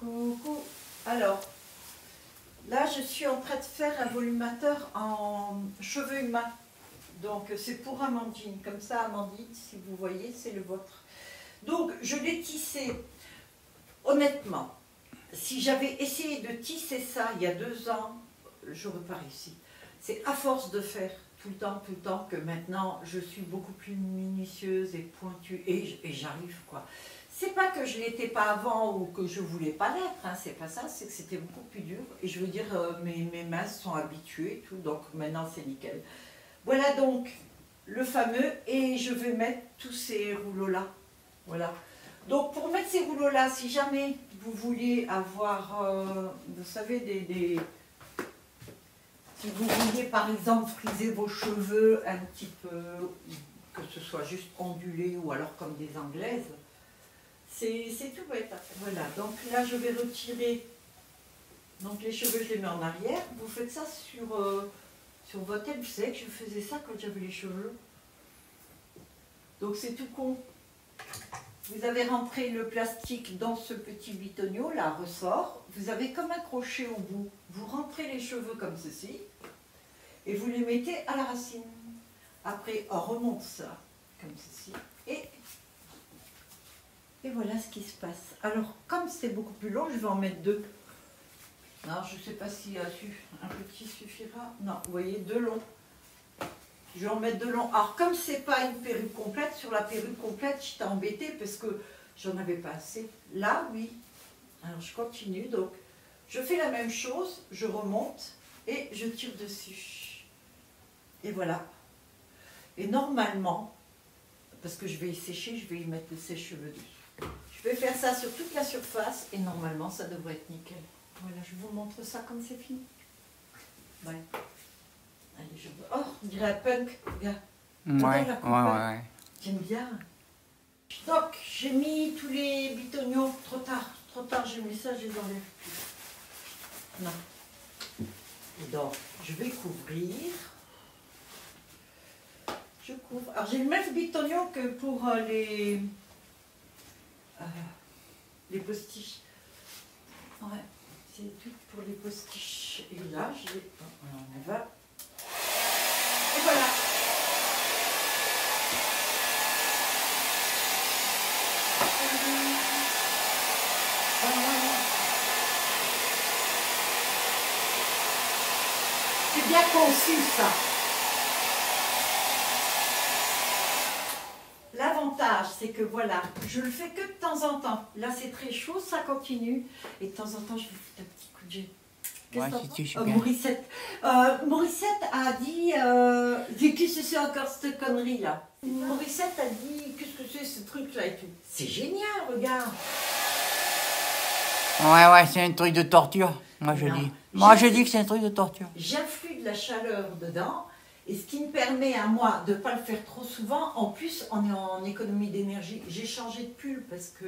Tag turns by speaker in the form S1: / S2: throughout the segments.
S1: Coucou. Alors, là, je suis en train de faire un volumateur en cheveux humains. Donc, c'est pour Amandine. Comme ça, Amandine, si vous voyez, c'est le vôtre. Donc, je l'ai tissé. Honnêtement, si j'avais essayé de tisser ça il y a 2 ans, j'aurais pas réussi. C'est à force de faire tout le temps, que maintenant, je suis beaucoup plus minutieuse et pointue. Et j'arrive, quoi. C'est pas que je l'étais pas avant ou que je voulais pas l'être, hein, c'est pas ça, c'est que c'était beaucoup plus dur. Et je veux dire, mes mains sont habituées, tout, donc maintenant c'est nickel. Voilà donc le fameux, et je vais mettre tous ces rouleaux-là. Voilà. Donc pour mettre ces rouleaux-là, si jamais vous vouliez avoir, vous savez, si vous vouliez par exemple friser vos cheveux un petit peu, que ce soit juste ondulé ou alors comme des anglaises, c'est tout bête. Voilà, donc là je vais retirer donc les cheveux, je les mets en arrière. Vous faites ça sur votre tête. Vous savez que je faisais ça quand j'avais les cheveux. Donc c'est tout con. Vous avez rentré le plastique dans ce petit bitonio, là, ressort. Vous avez comme un crochet au bout. Vous rentrez les cheveux comme ceci et vous les mettez à la racine. Après, on remonte ça comme ceci et voilà ce qui se passe. Alors, comme c'est beaucoup plus long, je vais en mettre 2. Alors, je ne sais pas si un petit suffira. Non, vous voyez, 2 longs. Je vais en mettre 2 longs. Alors, comme ce n'est pas une perruque complète, sur la perruque complète, j'étais embêtée parce que j'en avais pas assez. Là, oui. Alors, je continue. Donc, je fais la même chose. Je remonte et je tire dessus. Et voilà. Et normalement, parce que je vais y sécher, je vais y mettre le sèche-cheveux dessus. Je vais faire ça sur toute la surface et normalement ça devrait être nickel. Voilà, je vous montre ça quand c'est fini. Ouais. Allez, je veux... Oh, on dirait un punk, regarde.
S2: Ouais.
S1: J'aime bien. Donc, j'ai mis tous les bitoniaux trop tard, j'ai mis ça, je les enlève plus. Non. Donc, je vais couvrir. Je couvre. Alors, j'ai le même bitonio que pour les postiches. Ouais, c'est tout pour les postiches. Et là, on va. Et voilà. C'est bien conçu, ça. L'avantage, c'est que voilà, je le fais que de temps en temps. Là, c'est très chaud, ça continue. Et de temps en temps, je vous fais un petit coup de jet. Morissette. Morissette a dit... qu'est-ce que c'est encore cette connerie-là? Morissette a dit, qu'est-ce que c'est ce truc-là et tout. C'est génial, regarde.
S2: Ouais, c'est un truc de torture. Moi, je dis que c'est un truc de torture.
S1: J'influe de la chaleur dedans. Et ce qui me permet à moi de ne pas le faire trop souvent. En plus, on est en économie d'énergie. J'ai changé de pull parce que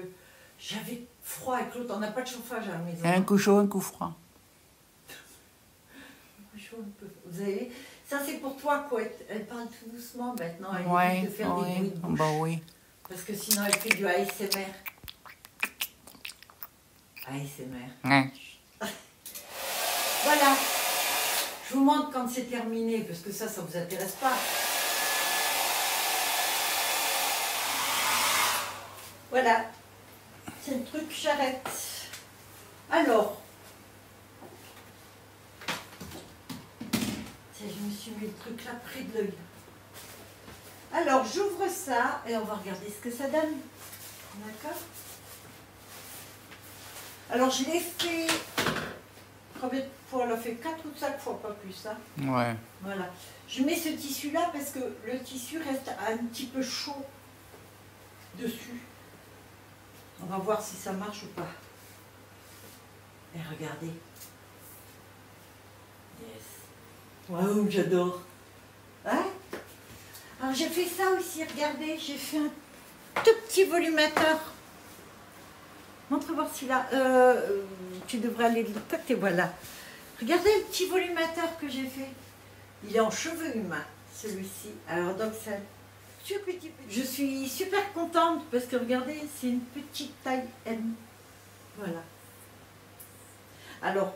S1: j'avais froid avec l'autre. On n'a pas de chauffage à la maison.
S2: Un coup chaud, un coup froid.
S1: Un coup chaud, un peu. Vous avez... Ça, c'est pour toi, quoi. Elle parle tout doucement maintenant. Elle évite de faire des bruits de bouche.
S2: Bah oui.
S1: Parce que sinon, elle fait du ASMR. ASMR.
S2: Ouais.
S1: Voilà. Je vous montre quand c'est terminé, parce que ça vous intéresse pas. Voilà. C'est le truc charrette. Alors. Tiens, je me suis mis le truc là près de l'œil. Alors, j'ouvre ça et on va regarder ce que ça donne. D'accord? Alors, je l'ai fait... Combien de fois on l'a fait? 4 ou 5 fois, pas plus. Hein.
S2: Ouais.
S1: Voilà. Je mets ce tissu-là parce que le tissu reste un petit peu chaud dessus. On va voir si ça marche ou pas. Et regardez. Yes. Waouh, j'adore. Hein? Alors j'ai fait ça aussi, regardez. J'ai fait un tout petit volumateur. Montre voir si là, tu devrais aller de l'autre côté, voilà. Regardez le petit volumateur que j'ai fait. Il est en cheveux humains, celui-ci. Alors donc c'est un petit. Je suis super contente parce que regardez, c'est une petite taille M. Voilà. Alors,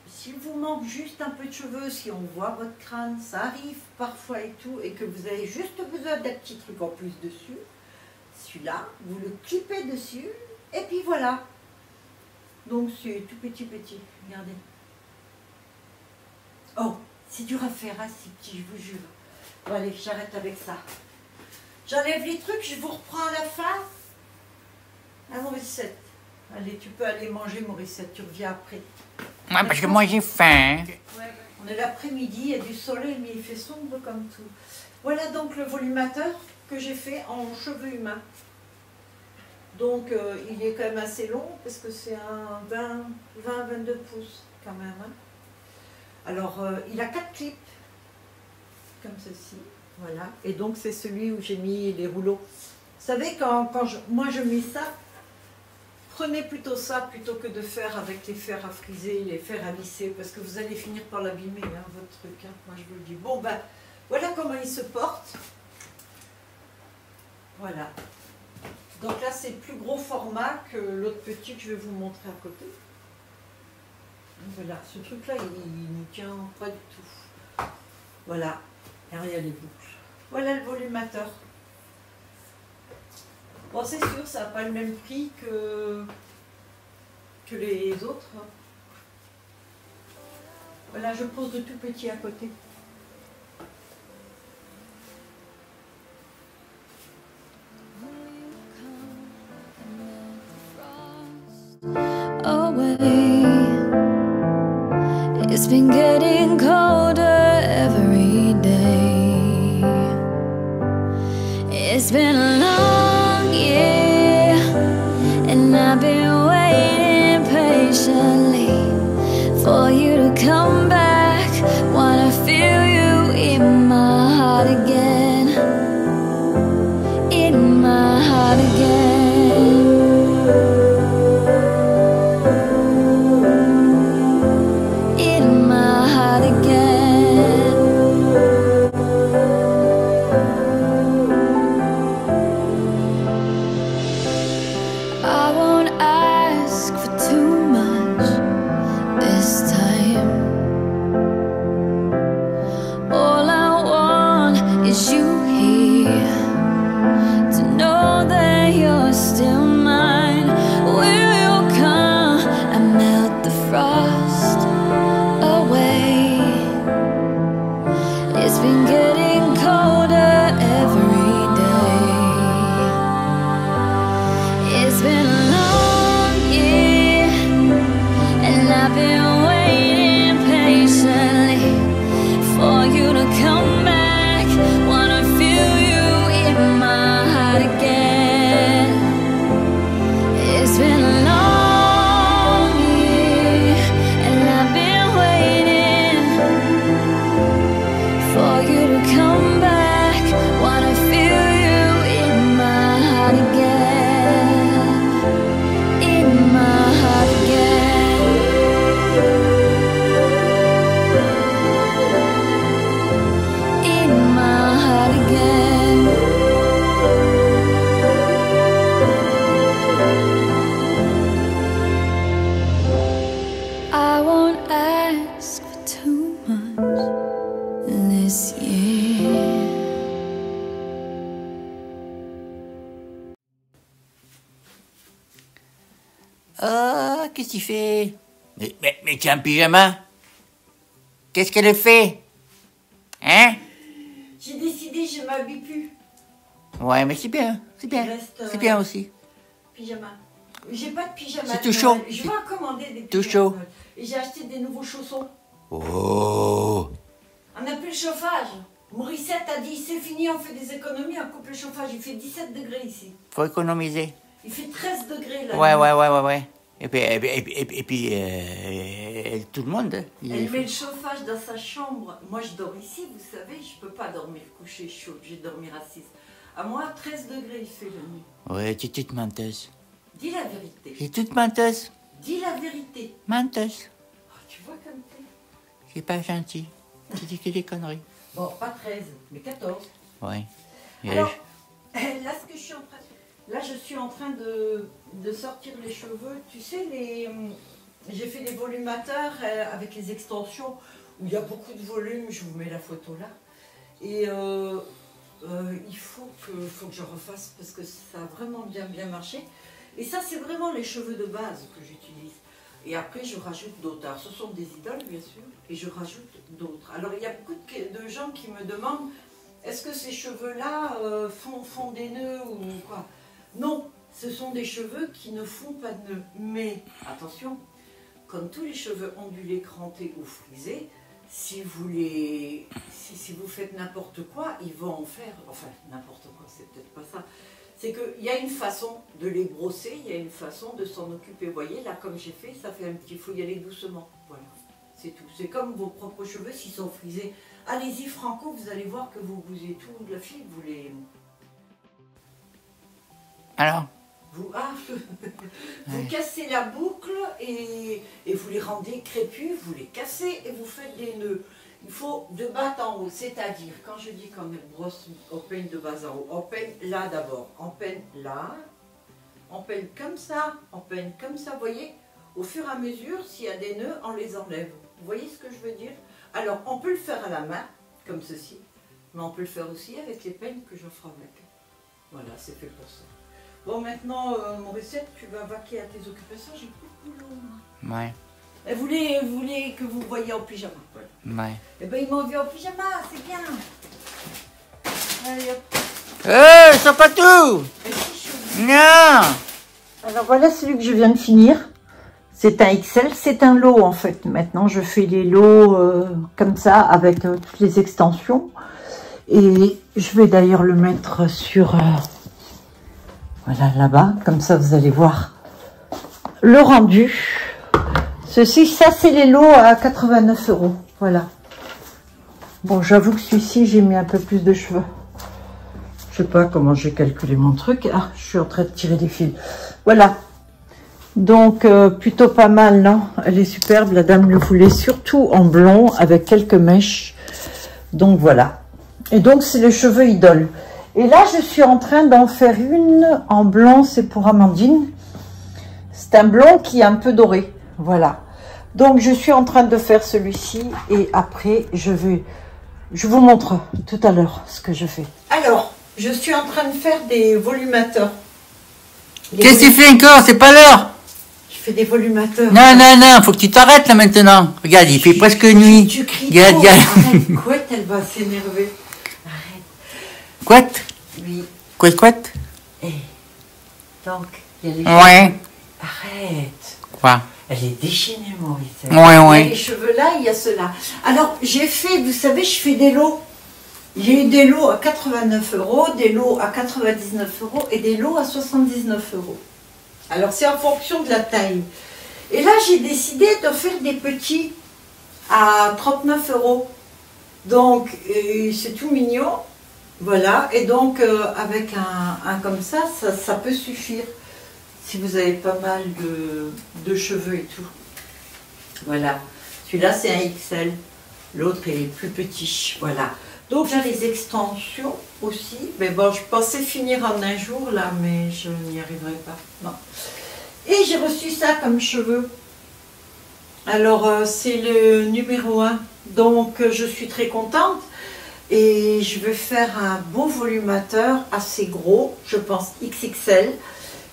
S1: s'il vous manque juste un peu de cheveux, si on voit votre crâne, ça arrive parfois et tout, et que vous avez juste besoin d'un petit truc en plus dessus, celui-là, vous le clipez dessus, et puis voilà. Donc c'est tout petit, regardez. Oh, c'est dur à faire, hein, ces petits, je vous jure. Bon allez, j'arrête avec ça. J'enlève les trucs, je vous reprends à la fin. Ah, Morissette. Allez, tu peux aller manger, Morissette, tu reviens après.
S2: Ouais, parce que moi j'ai faim.
S1: Ouais, on est l'après-midi, il y a du soleil, mais il fait sombre comme tout. Voilà donc le volumateur que j'ai fait en cheveux humains. Donc il est quand même assez long, parce que c'est un 20-22 pouces quand même. Hein. Alors, il a 4 clips, comme ceci. Voilà, et donc c'est celui où j'ai mis les rouleaux. Vous savez, moi je mets ça, prenez plutôt ça plutôt que de faire avec les fers à friser, les fers à lisser, parce que vous allez finir par l'abîmer, hein, votre truc, hein, moi je vous le dis. Bon ben, voilà comment il se porte. Voilà. Donc là c'est plus gros format que l'autre petit que je vais vous montrer à côté. Voilà, ce truc là il ne tient pas du tout. Voilà, derrière les boucles. Voilà le volumateur. Bon, c'est sûr, ça n'a pas le même prix que les autres. Voilà, je pose de tout petit à côté.
S3: It's been getting colder every day. It's been a long year, and I've been waiting patiently for you to come back. Wanna feel you in my heart again, in my heart again.
S2: Oh, qu'est-ce qu'il fait? Mais tu as un pyjama? Qu'est-ce qu'elle fait? Hein?
S1: J'ai décidé, je m'habille plus.
S2: Ouais, mais c'est bien, c'est bien. C'est bien aussi.
S1: Pyjama. J'ai pas de pyjama.
S2: C'est tout chaud.
S1: Je vais en commander des pyjamas.
S2: Tout chaud.
S1: Et j'ai acheté des nouveaux chaussons.
S2: Oh!
S1: On n'a plus le chauffage. Morissette a dit, c'est fini, on fait des économies, on coupe le chauffage. Il fait 17 degrés ici.
S2: Faut économiser.
S1: Il fait 13 degrés là.
S2: Ouais. Et puis tout le monde.
S1: Elle met le chauffage dans sa chambre. Moi, je dors ici, vous savez, je peux pas dormir couché chaud, je vais dormir assise. À moi, 13 degrés, il fait la nuit.
S2: Ouais, tu es toute menteuse.
S1: Dis la vérité.
S2: Tu es toute menteuse.
S1: Dis la vérité.
S2: Menteuse.
S1: Oh, tu vois comme t'es.
S2: C'est pas gentil. Tu dis que des conneries.
S1: Bon, pas 13, mais 14.
S2: Ouais.
S1: Alors, là, ce que je suis en train... Là, je suis en train de sortir les cheveux. Tu sais, J'ai fait des volumateurs avec les extensions où il y a beaucoup de volume, je vous mets la photo là. Et il faut que je refasse parce que ça a vraiment bien marché. Et ça, c'est vraiment les cheveux de base que j'utilise. Et après, je rajoute d'autres. Alors, ce sont des idoles, bien sûr, et je rajoute d'autres. Alors, il y a beaucoup de gens qui me demandent, est-ce que ces cheveux-là font des nœuds ou quoi? Non, ce sont des cheveux qui ne font pas de nœuds. Mais, attention, comme tous les cheveux ondulés, crantés ou frisés, si vous faites n'importe quoi, ils vont en faire, enfin, n'importe quoi, c'est peut-être pas ça. C'est qu'il y a une façon de les brosser, il y a une façon de s'en occuper. Vous voyez, là, comme j'ai fait, ça fait un petit... Il faut y aller doucement. Voilà, c'est tout. C'est comme vos propres cheveux s'ils sont frisés. Allez-y, Franco, vous allez voir que vous bousez tout. La fille, vous les...
S2: Alors?
S1: Vous cassez la boucle et vous les rendez crépus, vous les cassez et vous faites des nœuds. Il faut de bas en haut, c'est-à-dire, quand je dis qu'on brosse, on peigne de bas en haut, on peigne là d'abord, on peigne là, on peigne comme ça, vous voyez, au fur et à mesure, s'il y a des nœuds, on les enlève. Vous voyez ce que je veux dire? Alors, on peut le faire à la main, comme ceci, mais on peut le faire aussi avec les peignes que j'offre avec. Voilà, c'est fait pour ça. Bon, maintenant, Morissette, tu vas vaquer à tes occupations, j'ai beaucoup de boulot.
S2: Ouais.
S1: Elle voulait que vous voyiez en pyjama.
S2: Ouais.
S1: Eh bien, ils m'ont vu en pyjama, c'est bien. Allez, hop.
S2: Ils sont pas tout. Non.
S1: Alors voilà celui que je viens de finir. C'est un XL, c'est un lot en fait. Maintenant, je fais les lots comme ça, avec toutes les extensions. Et je vais d'ailleurs le mettre sur... voilà, là-bas. Comme ça, vous allez voir le rendu. Ceci, ça, c'est les lots à 89 €. Voilà. Bon, j'avoue que celui-ci, j'ai mis un peu plus de cheveux. Je sais pas comment j'ai calculé mon truc. Ah, je suis en train de tirer des fils. Voilà. Donc, plutôt pas mal, non? Elle est superbe. La dame le voulait surtout en blond avec quelques mèches. Donc, voilà. Et donc, c'est les cheveux idole. Et là, je suis en train d'en faire une en blanc. C'est pour Amandine. C'est un blond qui est un peu doré. Voilà. Donc, je suis en train de faire celui-ci. Et après, je vous montre tout à l'heure ce que je fais. Alors, je suis en train de faire des volumateurs.
S2: Qu'est-ce que tu fais encore? C'est pas l'heure.
S1: Je fais des volumateurs.
S2: Non, faut que tu t'arrêtes là maintenant. Regarde, il fait presque nuit.
S1: Tu cries
S2: Regarde,
S1: trop.
S2: regarde.
S1: Arrête, couette, elle va s'énerver. Arrête.
S2: Couette?
S1: Oui.
S2: Couette?
S1: Eh. Donc, il y a les
S2: Ouais.
S1: Arrête.
S2: Quoi?
S1: Elle est déchaînée, Maurice.
S2: Ouais,
S1: Il y a
S2: ouais.
S1: les cheveux là, il y a ceux-là. Alors, j'ai fait, vous savez, je fais des lots. J'ai eu des lots à 89 €, des lots à 99 € et des lots à 79 €. Alors, c'est en fonction de la taille. Et là, j'ai décidé de faire des petits à 39 €. Donc, c'est tout mignon. Voilà. Et donc, avec un comme ça, ça peut suffire. Si vous avez pas mal de cheveux et tout. Voilà. Celui-là, c'est un XL. L'autre est plus petit. Voilà. Donc, j'ai les extensions aussi. Mais bon, je pensais finir en un jour, là, mais je n'y arriverai pas. Non. Et j'ai reçu ça comme cheveux. Alors, c'est le numéro 1. Donc, je suis très contente. Et je vais faire un beau volumateur assez gros. Je pense XXL.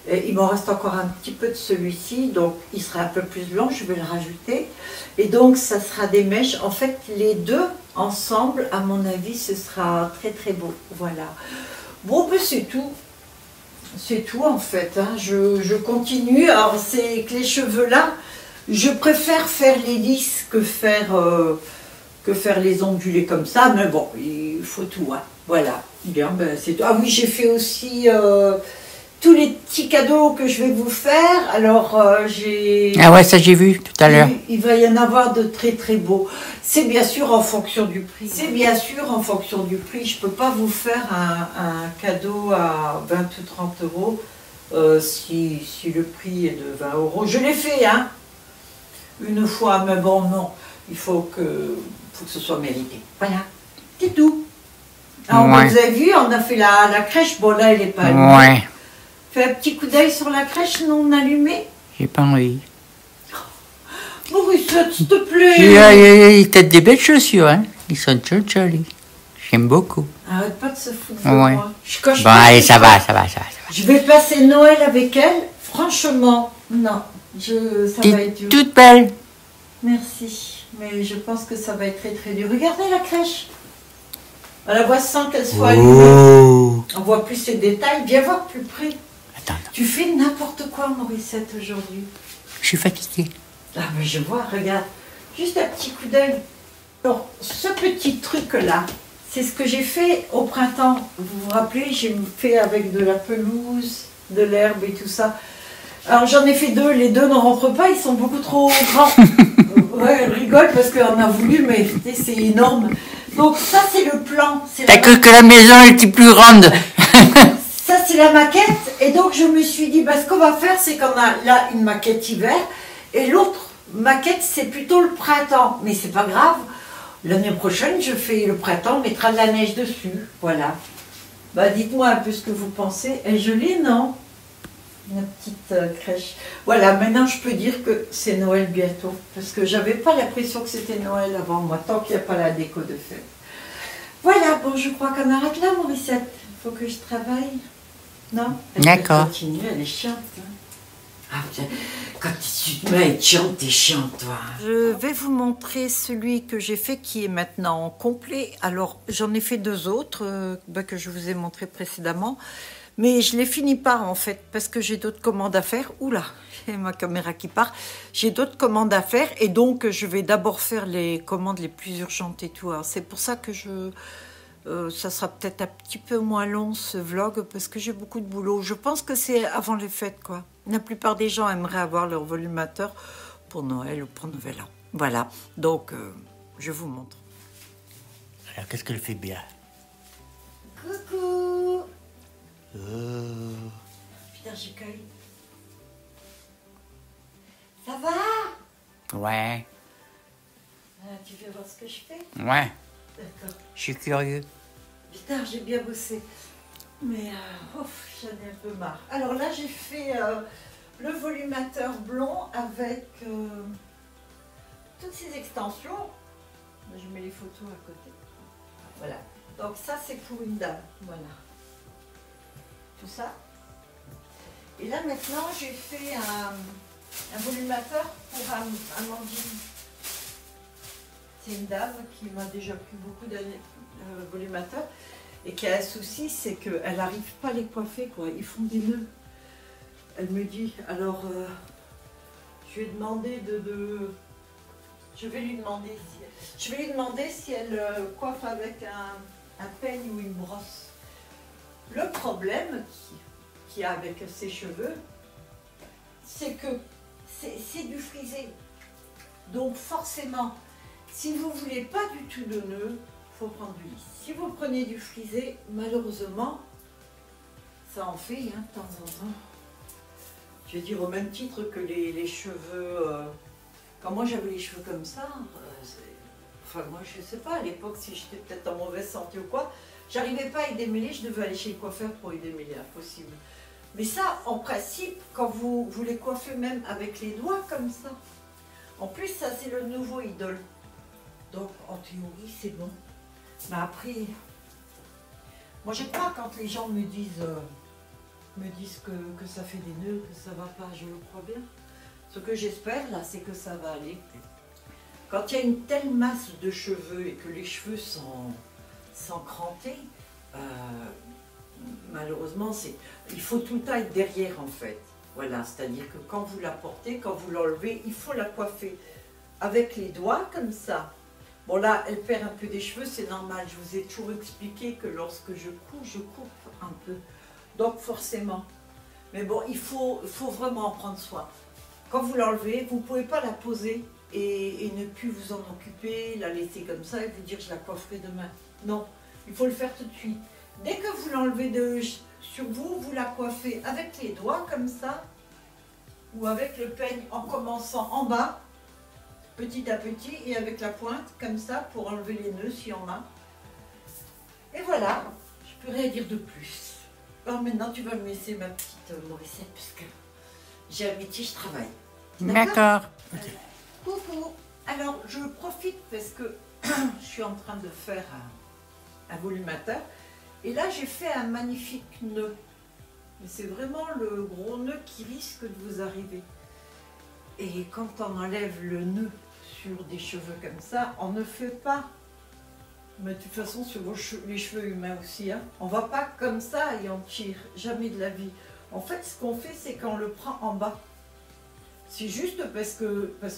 S1: Et il m'en reste encore un petit peu de celui-ci, donc il sera un peu plus long, je vais le rajouter. Et donc ça sera des mèches. En fait, les deux ensemble, à mon avis, ce sera très très beau. Voilà. Bon, ben c'est tout. C'est tout en fait. Hein. Je continue. Alors, c'est que les cheveux là, je préfère faire les lisses que faire les ondulés comme ça. Mais bon, il faut tout. Hein. Voilà. Bien, ben, c'est tout. Ah oui, j'ai fait aussi... tous les petits cadeaux que je vais vous faire, alors j'ai...
S2: Ah ouais, ça j'ai vu tout à l'heure.
S1: Il va y en avoir de très très beaux. C'est bien sûr en fonction du prix. C'est bien sûr en fonction du prix. Je ne peux pas vous faire un cadeau à 20 ou 30 € si le prix est de 20 €. Je l'ai fait, hein, une fois, mais bon, non. Il faut que ce soit mérité. Voilà, c'est tout. Alors,
S2: Ouais.
S1: vous avez vu, on a fait la crèche. Bon, là, elle n'est pas allumée.
S2: Ouais.
S1: Fais un petit coup d'œil sur la crèche non allumée.
S2: J'ai pas envie.
S1: Morissette, s'il te plaît.
S2: Il t'a des belles chaussures, hein. Ils sont jolis. J'aime beaucoup.
S1: Arrête pas de se foutre de
S2: Ouais.
S1: moi. Quand je
S2: Bon,
S1: pense
S2: allez,
S1: que
S2: ça va.
S1: je vais passer Noël avec elle. Franchement, non. Ça va être dur.
S2: Toute belle.
S1: Merci. Mais je pense que ça va être très très dur. Regardez la crèche. On la voit sans qu'elle soit allumée.
S2: Oh.
S1: On voit plus ses détails. Viens voir plus près.
S2: Attends,
S1: Tu fais n'importe quoi, Morissette, aujourd'hui.
S2: je suis fatiguée.
S1: Ah, mais je vois, regarde. Juste un petit coup d'œil. Alors, ce petit truc-là, c'est ce que j'ai fait au printemps. Vous vous rappelez, j'ai fait avec de la pelouse, de l'herbe et tout ça. Alors, j'en ai fait 2. Les 2 ne rentrent pas, ils sont beaucoup trop grands. Ouais, elle rigole parce qu'on a voulu, mais écoutez, c'est énorme. Donc, ça, c'est le plan.
S2: T'as cru que la maison était plus grande.
S1: Ça, c'est la maquette. Et donc, je me suis dit, ce qu'on va faire, c'est qu'on a là une maquette hiver. Et l'autre maquette, c'est plutôt le printemps. Mais c'est pas grave. L'année prochaine, je fais le printemps, on mettra de la neige dessus. Voilà. Dites-moi un peu ce que vous pensez. Elle est jolie, non? La petite crèche. Voilà, maintenant, je peux dire que c'est Noël bientôt. Parce que j'avais pas l'impression que c'était Noël avant moi, tant qu'il n'y a pas la déco de fête. Voilà, bon, je crois qu'on arrête là, Morissette. Il faut que je travaille. Non?
S2: D'accord.
S1: Continue, elle est chiante. Hein. Ah, quand tu te mets à être chiante, t'es chiante, toi. Je vais vous montrer celui que j'ai fait qui est maintenant complet. Alors, j'en ai fait 2 autres que je vous ai montré précédemment. Mais je ne les finis pas, en fait, parce que j'ai d'autres commandes à faire. Oula, j'ai ma caméra qui part. J'ai d'autres commandes à faire et donc je vais d'abord faire les commandes les plus urgentes et tout. C'est pour ça que ça sera peut-être un petit peu moins long ce vlog parce que j'ai beaucoup de boulot. Je pense que c'est avant les fêtes, quoi. La plupart des gens aimeraient avoir leur volumateur pour Noël ou pour Nouvel An. Voilà, donc je vous montre.
S2: Alors, qu'est-ce qu'elle fait bien?
S1: Coucou.
S2: Oh.
S1: Putain, j'ai cueilli. Ça va?
S2: Ouais,
S1: Tu veux voir ce que je fais?
S2: ouais,
S1: D'accord.
S2: je suis curieux.
S1: Putain, j'ai bien bossé. Mais j'en ai un peu marre. Alors là, j'ai fait le volumateur blond avec toutes ces extensions. Je mets les photos à côté. Voilà. Donc ça, c'est pour une dame. Voilà. Tout ça. Et là, maintenant, j'ai fait un volumateur pour Amandine. C'est une dame qui m'a déjà pris beaucoup d'années volumateur et qui a un souci, c'est qu'elle n'arrive pas à les coiffer, quoi. Ils font des nœuds. Elle me dit, alors je vais demander je vais lui demander si elle coiffe avec un peigne ou une brosse. Le problème qu'il y a avec ses cheveux, c'est que c'est du frisé. Donc forcément, si vous ne voulez pas du tout de nœud, il faut prendre du lisse. Si vous prenez du frisé, malheureusement, ça en fait de temps en temps. Je veux dire, au même titre que les cheveux... quand moi j'avais les cheveux comme ça, enfin moi je sais pas, à l'époque si j'étais peut-être en mauvaise santé ou quoi, j'arrivais pas à y démêler, je devais aller chez le coiffeur pour y démêler, impossible. Mais ça, en principe, quand vous les coiffez même avec les doigts comme ça, en plus ça c'est le nouveau idole. Donc en théorie c'est bon. Mais après, moi j'aime pas quand les gens me disent que ça fait des nœuds, que ça va pas, je le crois bien. Ce que j'espère là, c'est que ça va aller. Quand il y a une telle masse de cheveux et que les cheveux sont crantés, malheureusement, il faut tout le temps être derrière en fait. Voilà, c'est-à-dire que quand vous la portez, quand vous l'enlevez, il faut la coiffer avec les doigts comme ça. Bon là, elle perd un peu des cheveux, c'est normal. Je vous ai toujours expliqué que lorsque je coupe un peu. Donc forcément. Mais bon, il faut vraiment en prendre soin. Quand vous l'enlevez, vous ne pouvez pas la poser et ne plus vous en occuper, la laisser comme ça et vous dire je la coifferai demain. Non, il faut le faire tout de suite. Dès que vous l'enlevez sur vous, vous la coiffez avec les doigts comme ça ou avec le peigne en commençant en bas, petit à petit et avec la pointe comme ça pour enlever les nœuds s'il y en a. Et voilà, je peux rien dire de plus. Alors maintenant tu vas me laisser ma petite Morissette parce que j'ai un métier, je travaille.
S2: D'accord.
S1: Okay. Coucou. Alors, je profite parce que je suis en train de faire un volumateur. Et là, j'ai fait un magnifique nœud. Mais c'est vraiment le gros nœud qui risque de vous arriver. Et quand on enlève le nœud sur des cheveux comme ça, on ne fait pas. Mais de toute façon, sur les cheveux humains aussi, hein, on ne va pas comme ça et on tire. Jamais de la vie. En fait, ce qu'on fait, c'est qu'on le prend en bas. C'est juste parce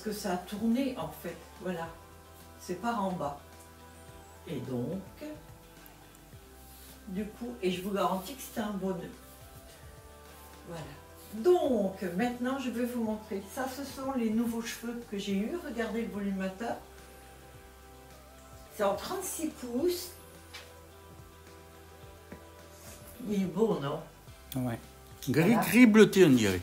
S1: que ça a tourné, en fait. Voilà. C'est par en bas. Et donc, du coup, et je vous garantis que c'est un beau nœud. Voilà. Donc, maintenant, je vais vous montrer. Ça, ce sont les nouveaux cheveux que j'ai eus. Regardez le volumateur. C'est en 36 pouces. Il est beau, non?
S2: Ouais. Gris bleuté, on dirait.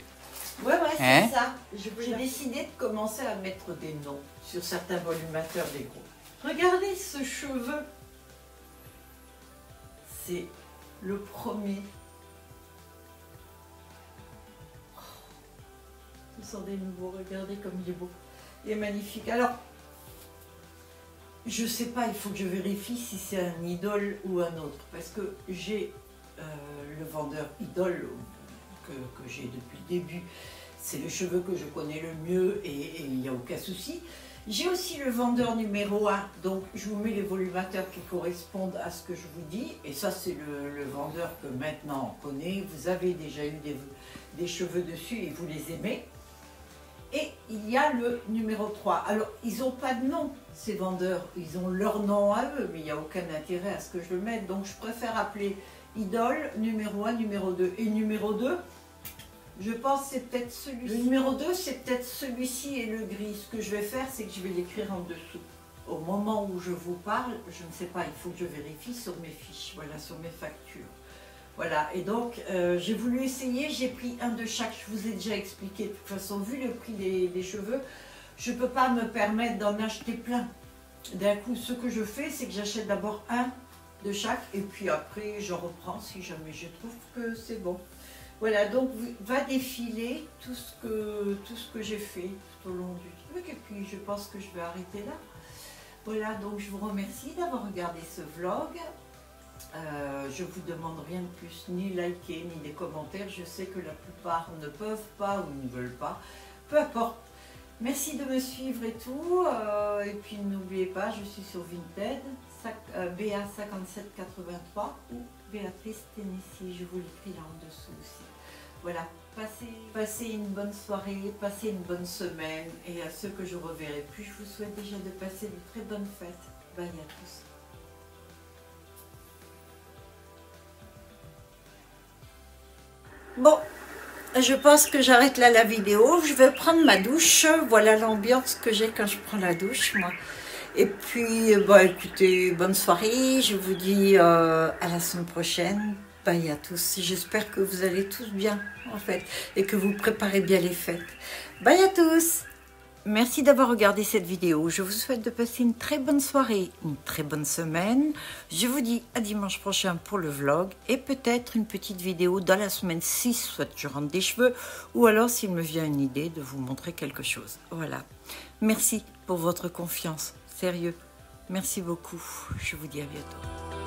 S1: Ouais, c'est
S2: Hein?
S1: ça. J'ai décidé de commencer à mettre des noms sur certains volumateurs des gros. Regardez ce cheveu. C'est le premier. Oh, ce sont des nouveaux. Regardez comme il est beau. Il est magnifique. Alors, je sais pas, il faut que je vérifie si c'est un idole ou un autre. Parce que j'ai le vendeur idole que j'ai depuis le début. C'est le cheveu que je connais le mieux et il n'y a aucun souci. J'ai aussi le vendeur numéro 1, donc je vous mets les volumateurs qui correspondent à ce que je vous dis. Et ça, c'est le vendeur que maintenant on connaît. Vous avez déjà eu des cheveux dessus et vous les aimez. Et il y a le numéro 3. Alors, ils n'ont pas de nom, ces vendeurs. Ils ont leur nom à eux, mais il n'y a aucun intérêt à ce que je le mette. Donc, je préfère appeler idole, numéro 1, numéro 2. Et numéro 2, je pense que c'est peut-être celui-ci. Le numéro 2, c'est peut-être celui-ci et le gris. Ce que je vais faire, c'est que je vais l'écrire en dessous. Au moment où je vous parle, je ne sais pas, il faut que je vérifie sur mes fiches, voilà, sur mes factures. Voilà, et donc j'ai voulu essayer, j'ai pris un de chaque, je vous ai déjà expliqué. De toute façon, vu le prix des cheveux, je ne peux pas me permettre d'en acheter plein. D'un coup, ce que je fais, c'est que j'achète d'abord un de chaque, et puis après, je reprends si jamais je trouve que c'est bon. Voilà, donc va défiler tout ce que j'ai fait tout au long du truc, et puis je pense que je vais arrêter là. Voilà, donc je vous remercie d'avoir regardé ce vlog. Je vous demande rien de plus, ni liker, ni des commentaires. Je sais que la plupart ne peuvent pas ou ne veulent pas. Peu importe. Merci de me suivre et tout. Et puis n'oubliez pas, je suis sur Vinted, BA5783 ou Béatrice Tennessee. Je vous l'écris là en dessous aussi. Voilà, passez une bonne soirée, passez une bonne semaine. Et à ceux que je reverrai plus, je vous souhaite déjà de passer de très bonnes fêtes. Bye à tous. Bon, je pense que j'arrête là la vidéo. Je vais prendre ma douche. Voilà l'ambiance que j'ai quand je prends la douche, moi. Et puis, bon, écoutez, bonne soirée. Je vous dis à la semaine prochaine. Bye à tous. J'espère que vous allez tous bien, en fait, et que vous préparez bien les fêtes. Bye à tous. Merci d'avoir regardé cette vidéo. Je vous souhaite de passer une très bonne soirée, une très bonne semaine. Je vous dis à dimanche prochain pour le vlog et peut-être une petite vidéo dans la semaine 6, soit je rentre des cheveux, ou alors s'il me vient une idée de vous montrer quelque chose. Voilà. Merci pour votre confiance. Sérieux. Merci beaucoup. Je vous dis à bientôt.